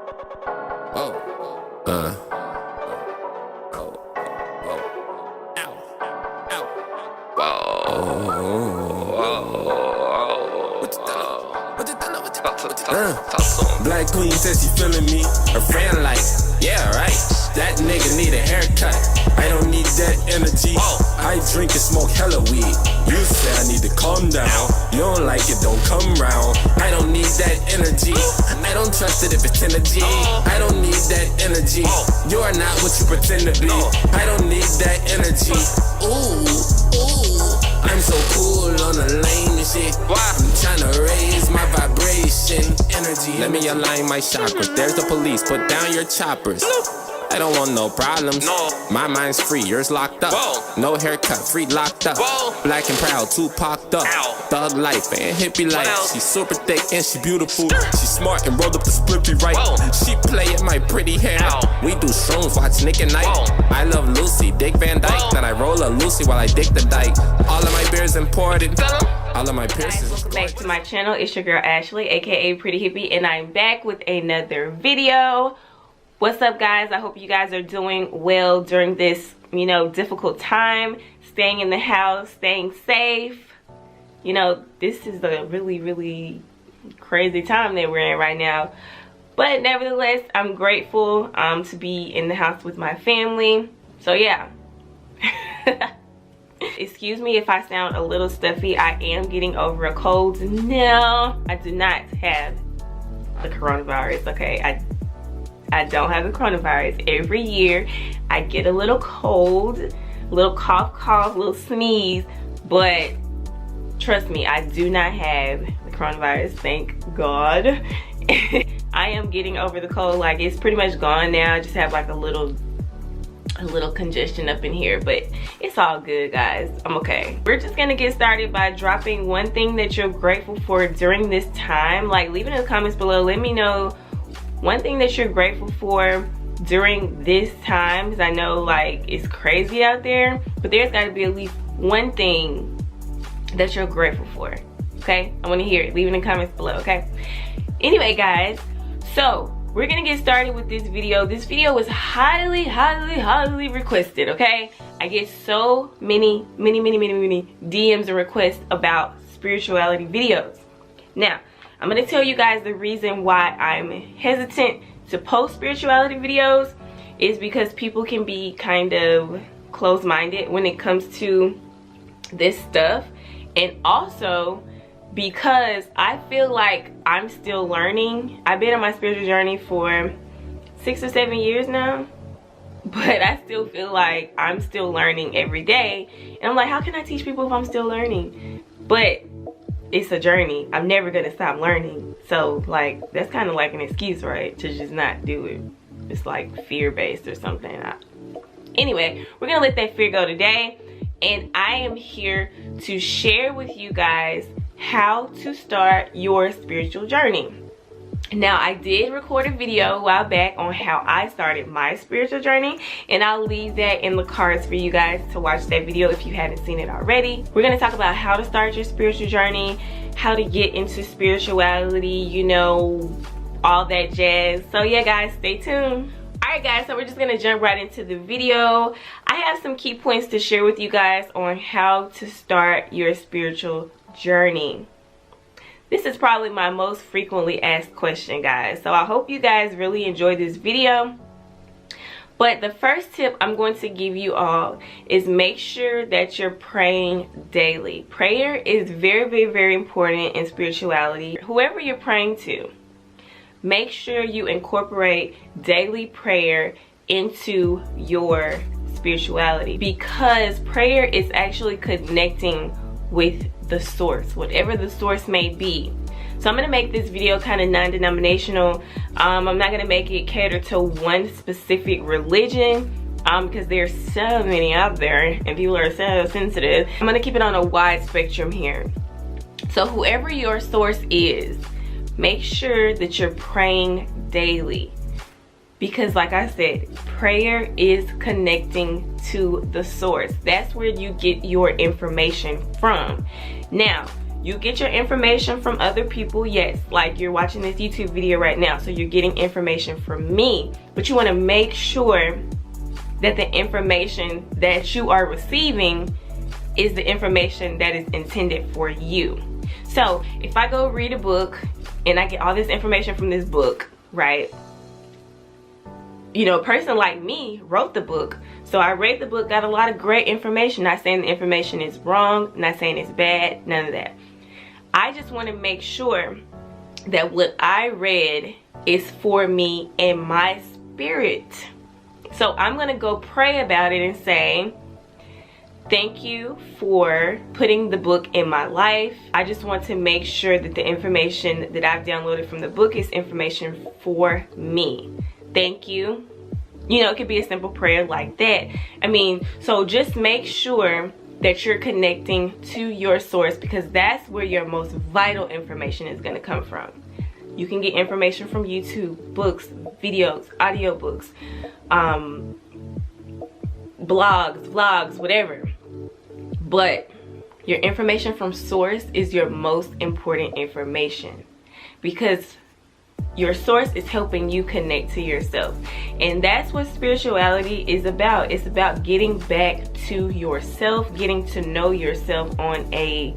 Black queen says she feeling me. Her friend like, yeah, right. That nigga need a haircut. I don't need that energy. I drink and smoke hella weed. You say I need to calm down. You don't like it, don't come round. I don't need that energy. I don't trust it if it's energy. I don't need that energy. You are not what you pretend to be. I don't need that energy. Ooh, I'm so cool on the lame shit. I'm tryna raise my vibration energy. Let me align my chakras. There's the police, put down your choppers. I don't want no problems. My mind's free, yours locked up. No haircut, free locked up. Black and proud, Tupac up. Thug life and hippie life. She's super thick and she beautiful. She's smart and rolled up the spliffy right. She play in my pretty hair. We do shrooms, watch Nick and Night. I love Lucy, Dick Van Dyke. Then I roll a Lucy while I dick the dike. All of my beers imported. All of my piercings. Welcome back to my channel. It's your girl Ashley, aka Pretty Hippie, and I'm back with another video. What's up, guys? I hope you guys are doing well during this, difficult time. Staying in the house, staying safe. This is a really, really crazy time that we're in right now. But nevertheless, I'm grateful to be in the house with my family. So yeah. Excuse me if I sound a little stuffy. I am getting over a cold. No, I do not have the coronavirus, okay? I don't have the coronavirus. Every year I get a little cold, a little cough, a little sneeze, but trust me, I do not have the coronavirus, thank God. I am getting over the cold. Like, it's pretty much gone now. I just have like a little congestion up in here, but it's all good, guys. I'm okay. We're just gonna get started by dropping one thing that you're grateful for during this time. Like, leave it in the comments below. Let me know one thing that you're grateful for during this time, because I know like it's crazy out there, but there's got to be at least one thing that you're grateful for. Okay, I want to hear it. Leave it in the comments below. Okay, anyway, guys, so we're gonna get started with this video. This video was highly requested. Okay, I get so many DMs and requests about spirituality videos. Now I'm gonna tell you guys the reason why I'm hesitant to post spirituality videos is because people can be kind of closed-minded when it comes to this stuff, and also because I feel like I'm still learning. I've been on my spiritual journey for 6 or 7 years now, but I still feel like I'm still learning every day, and I'm like, how can I teach people if I'm still learning? But it's a journey. I'm never gonna stop learning. So like, that's kind of like an excuse, right, to just not do it. It's like fear-based or something. Anyway, we're gonna let that fear go today, and I am here to share with you guys how to start your spiritual journey. Now, I did record a video a while back on how I started my spiritual journey, and I'll leave that in the cards for you guys to watch that video if you haven't seen it already. We're going to talk about how to start your spiritual journey, how to get into spirituality, all that jazz. So yeah, guys, stay tuned. Alright guys, so we're just going to jump right into the video. I have some key points to share with you guys on how to start your spiritual journey. This is probably my most frequently asked question, guys. So I hope you guys really enjoyed this video. But the first tip I'm going to give you all is make sure that you're praying daily. Prayer is very important in spirituality. Whoever you're praying to, make sure you incorporate daily prayer into your spirituality, because prayer is actually connecting with the source, whatever the source may be. So I'm going to make this video kind of non-denominational. I'm not going to make it cater to one specific religion, because there's so many out there and people are so sensitive. I'm going to keep it on a wide spectrum here. So whoever your source is, make sure that you're praying daily, because like I said, prayer is connecting to the source. That's where you get your information from. Now, you get your information from other people, yes, like you're watching this YouTube video right now, so you're getting information from me, but you want to make sure that the information that you are receiving is the information that is intended for you. So if I go read a book and I get all this information from this book, right? You know, a person like me wrote the book, so I read the book, got a lot of great information. Not saying the information is wrong, not saying it's bad, none of that. I just want to make sure that what I read is for me and my spirit. So I'm going to go pray about it and say, thank you for putting the book in my life. I just want to make sure that the information that I've downloaded from the book is information for me. Thank you. You know, it could be a simple prayer like that. I mean, so just make sure that you're connecting to your source, because that's where your most vital information is going to come from. You can get information from YouTube, books, videos, audiobooks, blogs, vlogs, whatever. But your information from source is your most important information, because your source is helping you connect to yourself. And that's what spirituality is about. It's about getting back to yourself, getting to know yourself on a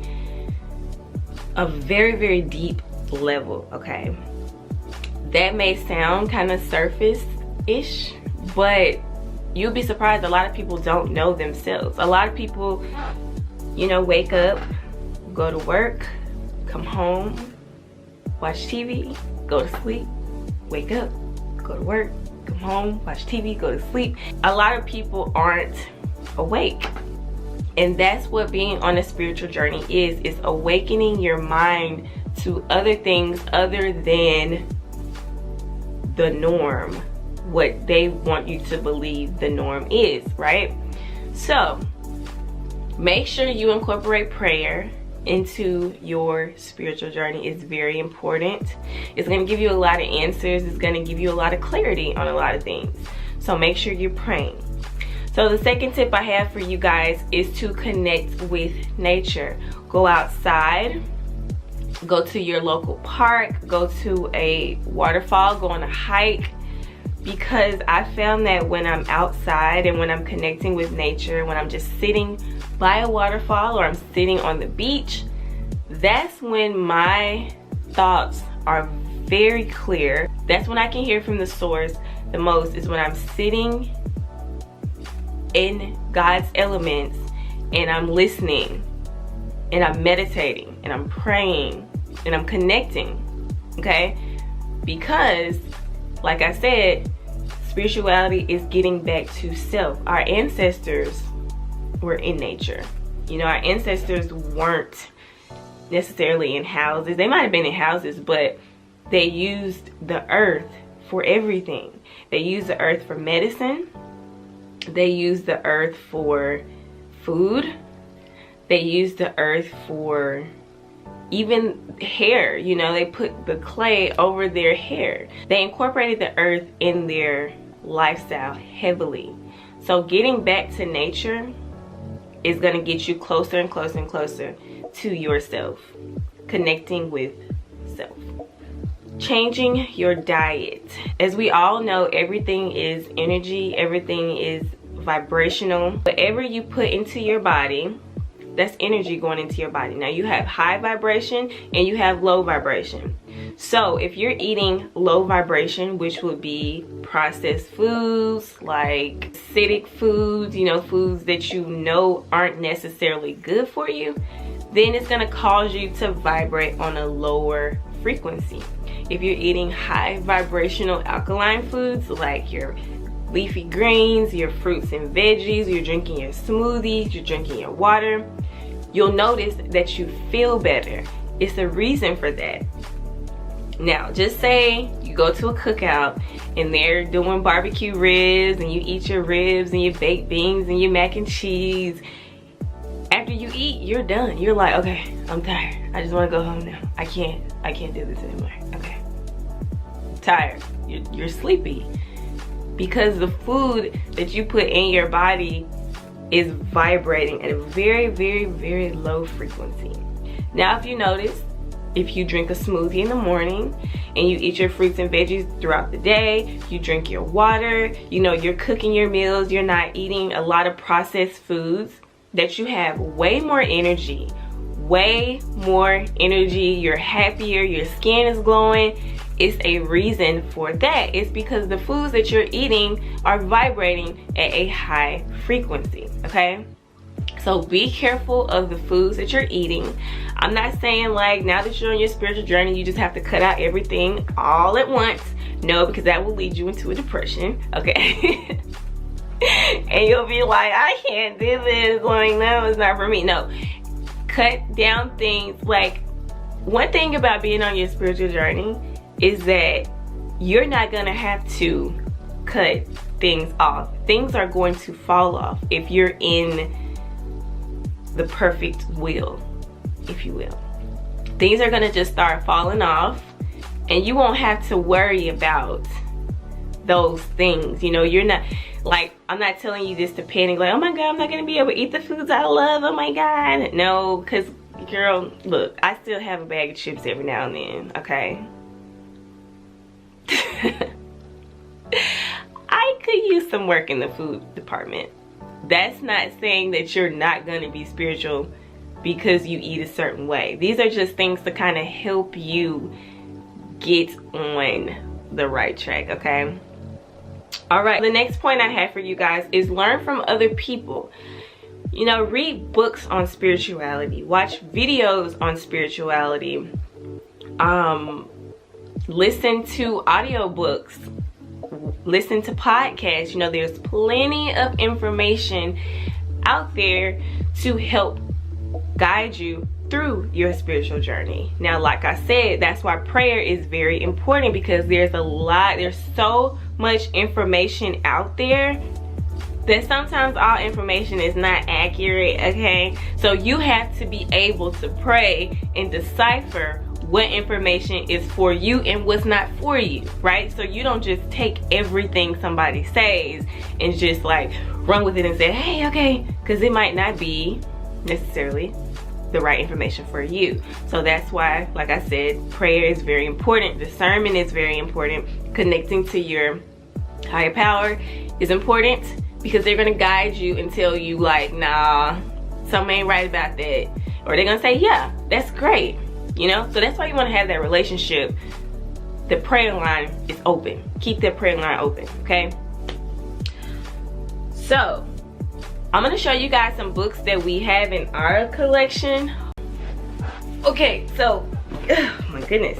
very, very deep level, okay? That may sound kind of surface-ish, but you'll be surprised a lot of people don't know themselves. A lot of people, you know, wake up, go to work, come home, watch TV, go to sleep, wake up, go to work, come home, watch TV, go to sleep. A lot of people aren't awake. And that's what being on a spiritual journey is awakening your mind to other things other than the norm, what they want you to believe the norm is, right? So make sure you incorporate prayer into your spiritual journey. Is very important. It's going to give you a lot of answers. It's going to give you a lot of clarity on a lot of things. So make sure you're praying. So the second tip I have for you guys is to connect with nature. Go outside, go to your local park, go to a waterfall, go on a hike, because I found that when I'm outside and when I'm connecting with nature, when I'm just sitting by a waterfall or I'm sitting on the beach, that's when my thoughts are very clear. That's when I can hear from the source the most, is when I'm sitting in God's elements and I'm listening and I'm meditating and I'm praying and I'm connecting, okay? Because like I said, spirituality is getting back to self. Our ancestors were in nature. You know, our ancestors weren't necessarily in houses. They might have been in houses, but they used the earth for everything. They used the earth for medicine. They used the earth for food. They used the earth for even hair. You know, they put the clay over their hair. They incorporated the earth in their lifestyle heavily. So getting back to nature is going to get you closer and closer and closer to yourself. Connecting with self. Changing your diet. As we all know, everything is energy, everything is vibrational. Whatever you put into your body, that's energy going into your body. Now you have high vibration and you have low vibration. So if you're eating low vibration, which would be processed foods, like acidic foods, you know, foods that you know aren't necessarily good for you, then it's going to cause you to vibrate on a lower frequency. If you're eating high vibrational alkaline foods like your leafy greens, your fruits and veggies, you're drinking your smoothies, you're drinking your water, you'll notice that you feel better. It's a reason for that. Now, just say you go to a cookout and they're doing barbecue ribs and you eat your ribs and your baked beans and your mac and cheese. After you eat, you're done. You're like, okay, I'm tired. I just want to go home now. I can't do this anymore. Okay. Tired. You're sleepy. Because the food that you put in your body is vibrating at a very, very, very low frequency. Now, if you notice, if you drink a smoothie in the morning and you eat your fruits and veggies throughout the day, you drink your water, you know, you're cooking your meals, you're not eating a lot of processed foods, that you have way more energy, you're happier, your skin is glowing. It's a reason for that. It's because the foods that you're eating are vibrating at a high frequency, okay? So be careful of the foods that you're eating. I'm not saying like now that you're on your spiritual journey, you just have to cut out everything all at once. No, because that will lead you into a depression, okay? And you'll be like, I can't do this. Like, no, it's not for me. No, cut down things. Like, one thing about being on your spiritual journey is that you're not gonna have to cut things off. Things are going to fall off if you're in the perfect will, if you will. Things are gonna just start falling off, and you won't have to worry about those things. You know, you're not, like, I'm not telling you this to panic, like, oh my God, I'm not gonna be able to eat the foods I love, oh my God. No, because girl, look, I still have a bag of chips every now and then, okay? I could use some work in the food department. That's not saying that you're not going to be spiritual because you eat a certain way. These are just things to kind of help you get on the right track, okay? All right, the next point I have for you guys is learn from other people. You know, read books on spirituality, watch videos on spirituality, listen to audiobooks, listen to podcasts. You know, there's plenty of information out there to help guide you through your spiritual journey. Now, like I said, that's why prayer is very important, because there's so much information out there that sometimes all information is not accurate, okay? So you have to be able to pray and decipher what information is for you and what's not for you, right? So you don't just take everything somebody says and just like run with it and say, hey, okay, because it might not be necessarily the right information for you. So that's why, like I said, prayer is very important. Discernment is very important. Connecting to your higher power is important, because they're gonna guide you and tell you like, nah, something ain't right about that. Or they're gonna say, yeah, that's great. You know, so that's why you want to have that relationship. The prayer line is open. Keep that prayer line open, okay? So I'm going to show you guys some books that we have in our collection. Okay, so, oh my goodness.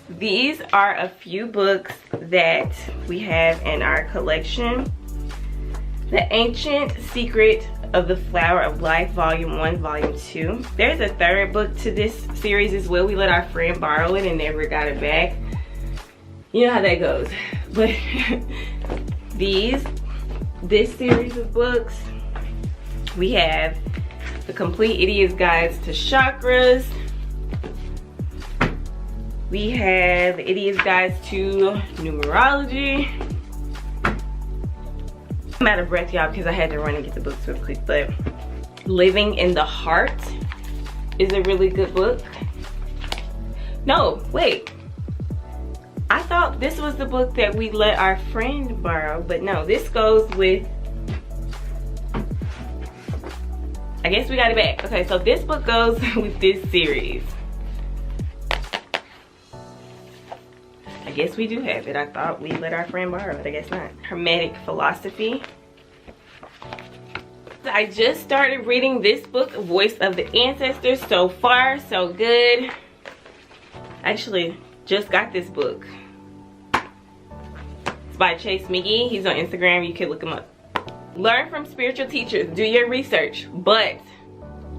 These are a few books that we have in our collection. The Ancient Secret of the Flower of Life, Volume 1, Volume 2. There's a third book to this series as well. We let our friend borrow it and never got it back. You know how that goes. But this series of books, we have The Complete Idiot's Guides to Chakras. We have The Idiot's Guides to Numerology. I'm out of breath, y'all, because I had to run and get the books real quick. But Living in the Heart is a really good book. No, wait. I thought this was the book that we let our friend borrow, but no, this goes with, I guess we got it back. Okay, so this book goes with this series. I guess we do have it. I thought we let our friend borrow it. I guess not. Hermetic Philosophy. I just started reading this book, Voice of the Ancestors. So far, so good. Actually, just got this book. It's by Chase McGee. He's on Instagram. You can look him up. Learn from spiritual teachers. Do your research, but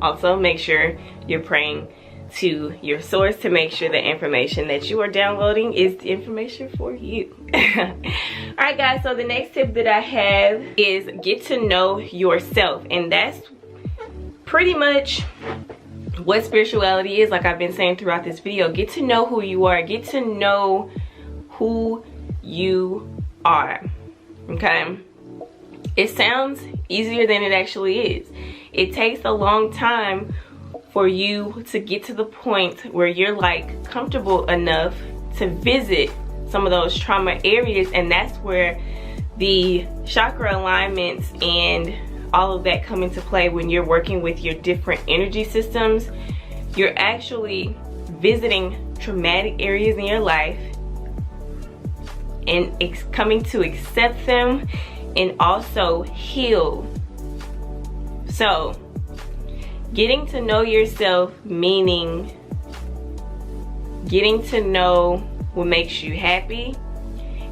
also make sure you're praying to your source to make sure the information that you are downloading is the information for you. Alright guys, so the next tip that I have is get to know yourself, and that's pretty much what spirituality is. Like I've been saying throughout this video, get to know who you are, get to know who you are. Okay, it sounds easier than it actually is. It takes a long time for you to get to the point where you're like comfortable enough to visit some of those trauma areas. And that's where the chakra alignments and all of that come into play. When you're working with your different energy systems, you're actually visiting traumatic areas in your life and coming to accept them and also heal. So getting to know yourself, meaning getting to know what makes you happy,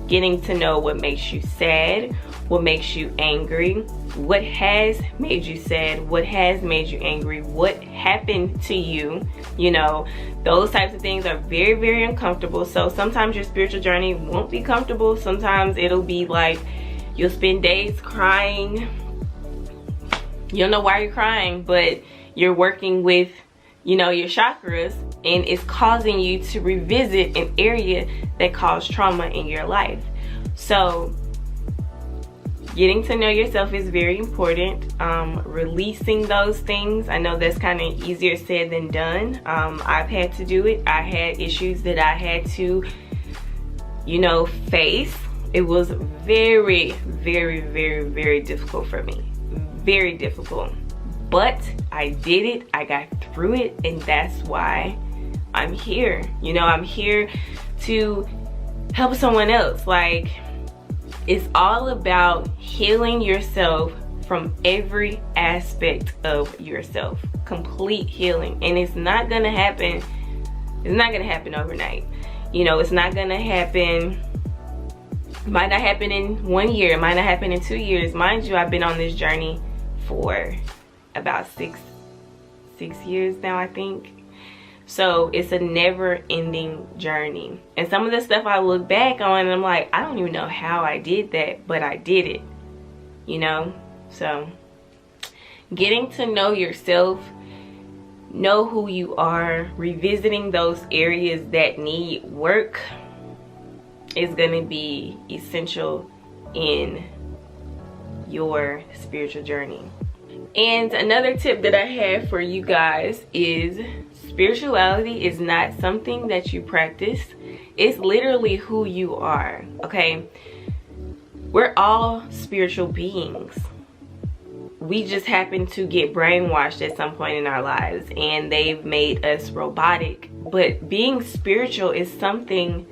getting to know what makes you sad, what makes you angry, what has made you sad, what has made you angry, what happened to you. You know, those types of things are very, very uncomfortable. So sometimes your spiritual journey won't be comfortable. Sometimes it'll be like you'll spend days crying. You don't know why you're crying, but you're working with, you know, your chakras, and it's causing you to revisit an area that caused trauma in your life. So getting to know yourself is very important. Releasing those things, I know that's kind of easier said than done. I've had to do it. I had issues that I had to, you know, face. It was very, very, very, very difficult for me. Very difficult. But I did it. I got through it, and that's why I'm here. You know, I'm here to help someone else. Like, it's all about healing yourself from every aspect of yourself. Complete healing. And it's not gonna happen. It's not gonna happen overnight. You know, it's not gonna happen. It might not happen in 1 year. It might not happen in 2 years. Mind you, I've been on this journey for about six years now, I think. So it's a never-ending journey. And some of the stuff I look back on and I'm like, I don't even know how I did that, but I did it, you know? So getting to know yourself, know who you are, revisiting those areas that need work is gonna be essential in your spiritual journey. And another tip that I have for you guys is spirituality is not something that you practice. It's literally who you are, okay? We're all spiritual beings. We just happen to get brainwashed at some point in our lives and they've made us robotic. But being spiritual is something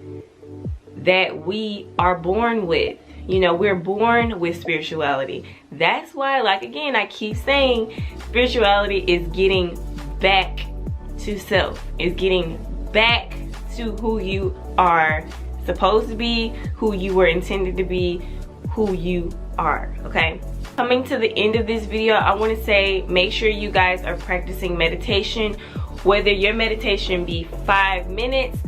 that we are born with. You know, we're born with spirituality. That's why, like, again, I keep saying spirituality is getting back to self. It's getting back to who you are supposed to be, who you were intended to be, who you are, okay? Coming to the end of this video, I want to say make sure you guys are practicing meditation. Whether your meditation be 5 minutes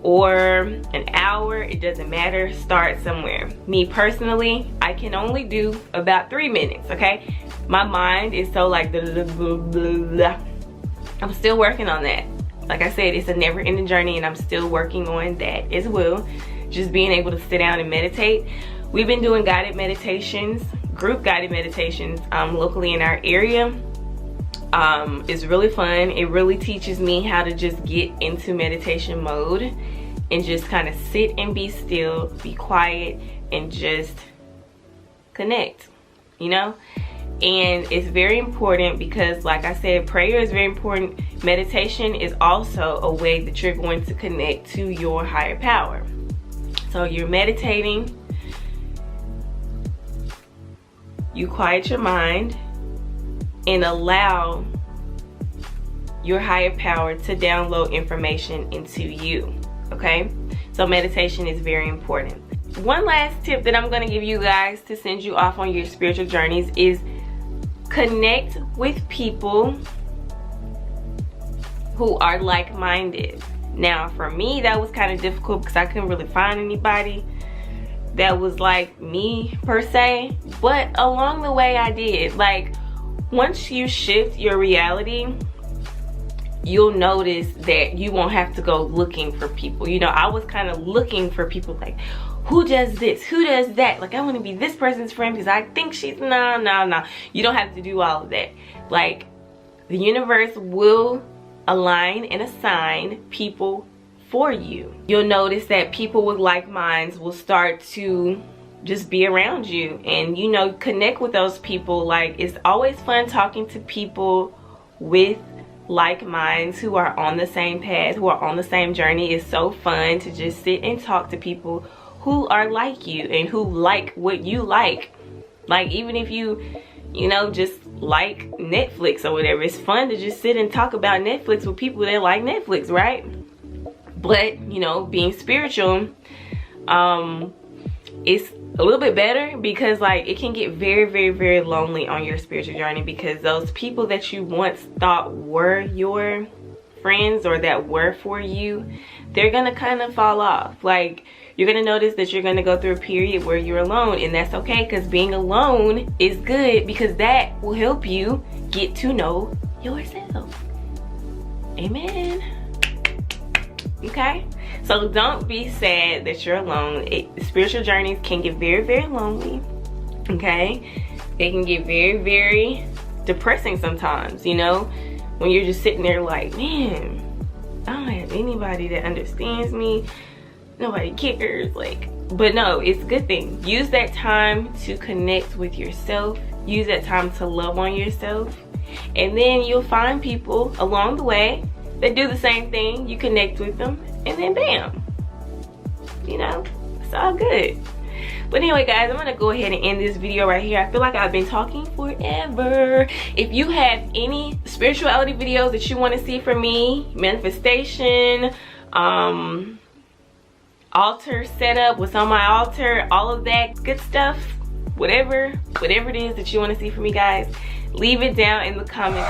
or an hour, it doesn't matter. Start somewhere. Me personally, I can only do about 3 minutes, okay? My mind is so like blah, blah, blah, blah. I'm still working on that. Like I said, it's a never-ending journey and I'm still working on that as well. Just being able to sit down and meditate. We've been doing guided meditations, group guided meditations locally in our area. It's really fun. It really teaches me how to just get into meditation mode and just kind of sit and be still, be quiet, and just connect, you know? And it's very important because, like I said, prayer is very important. Meditation is also a way that you're going to connect to your higher power. So you're meditating, you quiet your mind and allow your higher power to download information into you, okay? So meditation is very important. One last tip that I'm going to give you guys to send you off on your spiritual journeys is connect with people who are like-minded. Now, for me, that was kind of difficult because I couldn't really find anybody that was like me per se, but along the way I did. Like, once you shift your reality, you'll notice that you won't have to go looking for people. You know, I was kind of looking for people like, who does this? Who does that? Like, I want to be this person's friend because I think she's, no. You don't have to do all of that. Like, the universe will align and assign people for you. You'll notice that people with like minds will start to just be around you, and you know, connect with those people. Like, it's always fun talking to people with like minds who are on the same path, who are on the same journey. It's so fun to just sit and talk to people who are like you and who like what you like. Like, even if you know, just like Netflix or whatever, it's fun to just sit and talk about Netflix with people that like Netflix, right? But, you know, being spiritual, it's a little bit better, because like it can get very, very, very lonely on your spiritual journey, because those people that you once thought were your friends or that were for you, they're gonna kind of fall off. Like, you're gonna notice that you're gonna go through a period where you're alone, and that's okay, because being alone is good, because that will help you get to know yourself. Amen. Okay, so don't be sad that you're alone. Spiritual journeys can get very, very lonely. Okay, they can get very, very depressing sometimes, you know, when you're just sitting there like, man, I don't have anybody that understands me, nobody cares. Like, but no, it's a good thing. Use that time to connect with yourself. Use that time to love on yourself, and then you'll find people along the way that do the same thing. You connect with them, and then bam, you know, it's all good. But anyway, guys, I'm gonna go ahead and end this video right here. I feel like I've been talking forever. If you have any spirituality videos that you want to see from me, manifestation, altar setup, what's on my altar, all of that good stuff, whatever it is that you want to see from me, guys, leave it down in the comments.